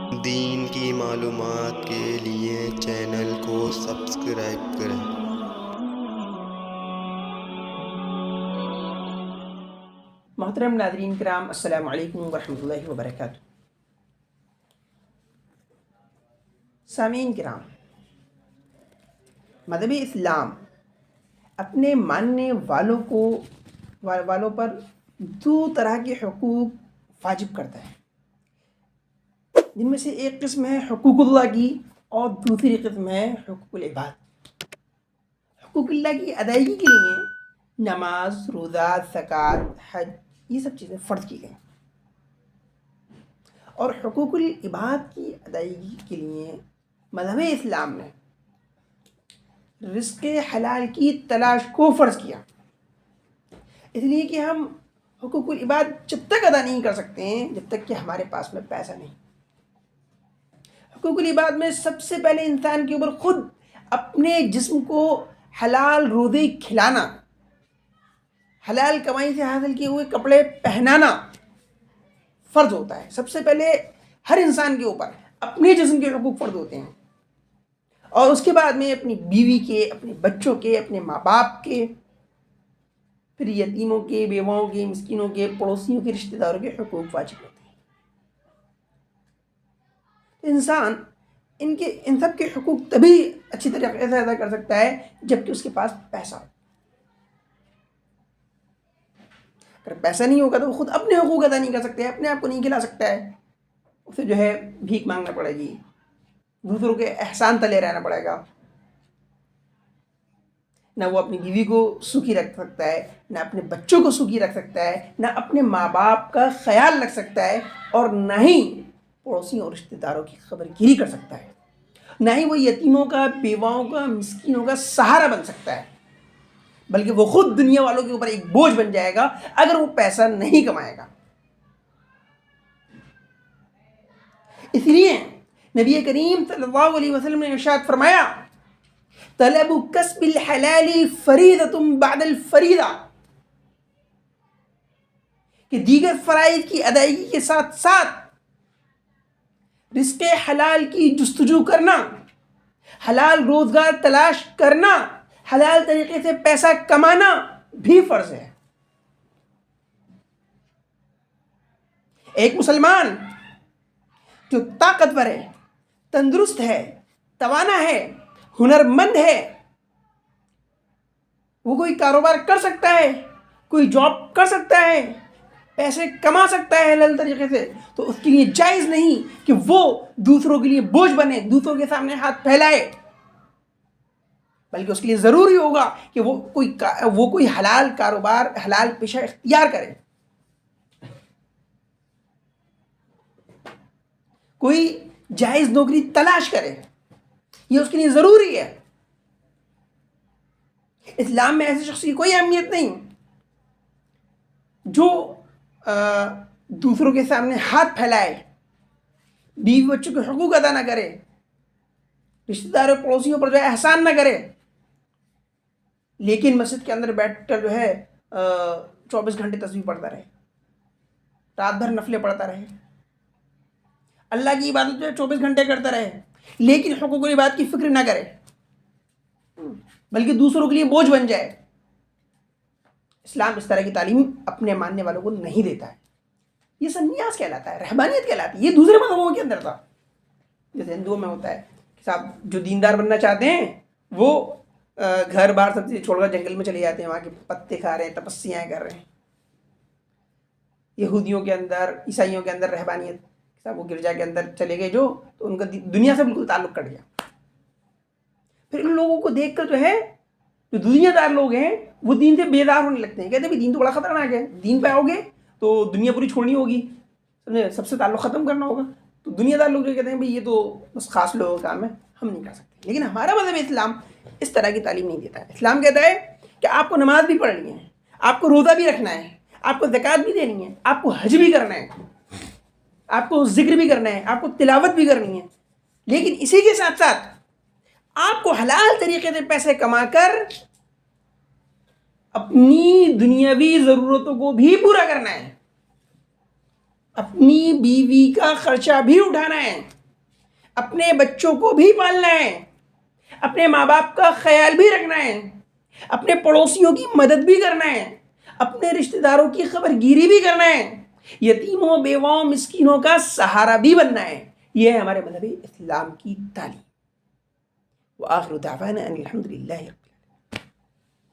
دین کی معلومات کے لیے چینل کو سبسکرائب کریں۔ محترم ناظرین کرام، السلام علیکم ورحمۃ اللہ وبرکاتہ۔ سامعین کرام، مذہب اسلام اپنے ماننے والوں پر دو طرح کے حقوق واجب کرتا ہے، جن میں سے ایک قسم ہے حقوق اللہ کی اور دوسری قسم ہے حقوق العباد۔ حقوق اللہ کی ادائیگی کے لیے نماز، روزہ، زکوٰۃ، حج، یہ سب چیزیں فرض کی گئیں، اور حقوق العباد کی ادائیگی کے لیے مذہب اسلام نے رزق حلال کی تلاش کو فرض کیا، اس لیے کہ ہم حقوق العباد جب تک ادا نہیں کر سکتے ہیں جب تک کہ ہمارے پاس میں پیسہ نہیں۔ حقوق العباد میں سب سے پہلے انسان کے اوپر خود اپنے جسم کو حلال روزی کھلانا، حلال کمائی سے حاصل کیے ہوئے کپڑے پہنانا فرض ہوتا ہے۔ سب سے پہلے ہر انسان کے اوپر اپنے جسم کے حقوق فرض ہوتے ہیں، اور اس کے بعد میں اپنی بیوی کے، اپنے بچوں کے، اپنے ماں باپ کے، پھر یتیموں کے، بیواؤں کے، مسکینوں کے، پڑوسیوں کے، رشتہ داروں کے حقوق واجب ہوتے ہیں۔ انسان ان سب کے حقوق تبھی اچھی طریقے سے ادا کر سکتا ہے جبکہ اس کے پاس پیسہ ہو۔ اگر پیسہ نہیں ہوگا تو وہ خود اپنے حقوق ادا نہیں کر سکتے، اپنے آپ کو نہیں کھلا سکتا ہے، اسے جو ہے بھیک مانگنا پڑے گی، دوسروں کے احسان تلے رہنا پڑے گا۔ نہ وہ اپنی بیوی کو سکھی رکھ سکتا ہے، نہ اپنے بچوں کو سکھی رکھ سکتا ہے، نہ اپنے ماں باپ کا خیال رکھ سکتا ہے، اور نہ ہی پڑوسیوں اور رشتہ داروں کی خبر گیری کر سکتا ہے، نہ ہی وہ یتیموں کا، بیواؤں کا، مسکینوں کا سہارا بن سکتا ہے، بلکہ وہ خود دنیا والوں کے اوپر ایک بوجھ بن جائے گا اگر وہ پیسہ نہیں کمائے گا۔ اس لیے نبی کریم صلی اللہ علیہ وسلم نے ارشاد فرمایا، طلب کسب الحلال فریضۃ بعد الفریضہ، کہ دیگر فرائض کی ادائیگی کے ساتھ ساتھ رزق حلال کی جستجو کرنا، حلال روزگار تلاش کرنا، حلال طریقے سے پیسہ کمانا بھی فرض ہے۔ ایک مسلمان جو طاقتور ہے، تندرست ہے، توانا ہے، ہنرمند ہے، وہ کوئی کاروبار کر سکتا ہے، کوئی جاب کر سکتا ہے، پیسے کما سکتا ہے حلال طریقے سے، تو اس کے لیے جائز نہیں کہ وہ دوسروں کے لیے بوجھ بنے، دوسروں کے سامنے ہاتھ پھیلائے، بلکہ اس کے لیے ضروری ہوگا کہ وہ کوئی حلال کاروبار، حلال پیشہ اختیار کرے، کوئی جائز نوکری تلاش کرے، یہ اس کے لیے ضروری ہے۔ اسلام میں ایسے شخص کی کوئی اہمیت نہیں جو دوسروں کے سامنے ہاتھ پھیلائے، بیوی بچوں کے حقوق ادا نہ کرے، رشتہ داروں پڑوسیوں پر جو ہے احسان نہ کرے، لیکن مسجد کے اندر بیٹھ کر جو ہے 24 گھنٹے تسبیح پڑھتا رہے، رات بھر نفلیں پڑھتا رہے، اللہ کی عبادت جو ہے 24 گھنٹے کرتا رہے، لیکن حقوق العباد کی فکر نہ کرے، بلکہ دوسروں کے لیے بوجھ بن جائے۔ اسلام اس طرح کی تعلیم اپنے ماننے والوں کو نہیں دیتا ہے۔ یہ سنیاس کہلاتا ہے، رہبانیت کہلاتی ہے۔ یہ دوسرے مذہبوں کے اندر تھا، جیسے ہندوؤں میں ہوتا ہے کہ صاحب جو دیندار بننا چاہتے ہیں وہ گھر بار سب چیزیں چھوڑ کر جنگل میں چلے جاتے ہیں، وہاں کے پتے کھا رہے ہیں، تپسیاں کر رہے ہیں۔ یہودیوں کے اندر، عیسائیوں کے اندر رہبانیت، صاحب وہ گرجا کے اندر چلے گئے جو، تو ان کا دنیا سے بالکل تعلق کٹ گیا۔ پھر ان لوگوں کو دیکھ کر جو ہے جو دنیا دار لوگ ہیں وہ دین سے بیدار ہونے لگتے ہیں، کہتے ہیں دین تو بڑا خطرناک ہے، دین پہ آؤ گے تو دنیا پوری چھوڑنی ہوگی، سب سے تعلق ختم کرنا ہوگا۔ تو دنیا دار لوگ جو کہتے ہیں بھئی یہ تو بس خاص لوگوں کا کام ہے، ہم نہیں کر سکتے۔ لیکن ہمارا مذہب اسلام اس طرح کی تعلیم نہیں دیتا ہے۔ اسلام کہتا ہے کہ آپ کو نماز بھی پڑھنی ہے، آپ کو روزہ بھی رکھنا ہے، آپ کو زکوٰۃ بھی دینی ہے، آپ کو حج بھی کرنا ہے، آپ کو ذکر بھی کرنا ہے، آپ کو تلاوت بھی کرنی ہے، لیکن اسی کے ساتھ ساتھ آپ کو حلال طریقے سے پیسے کما کر اپنی دنیاوی ضرورتوں کو بھی پورا کرنا ہے، اپنی بیوی کا خرچہ بھی اٹھانا ہے، اپنے بچوں کو بھی پالنا ہے، اپنے ماں باپ کا خیال بھی رکھنا ہے، اپنے پڑوسیوں کی مدد بھی کرنا ہے، اپنے رشتہ داروں کی خبر گیری بھی کرنا ہے، یتیموں بیواؤں مسکینوں کا سہارا بھی بننا ہے۔ یہ ہے ہمارے مذہب اسلام کی تعلیم۔ وآخر دعوانا ان الحمد للہ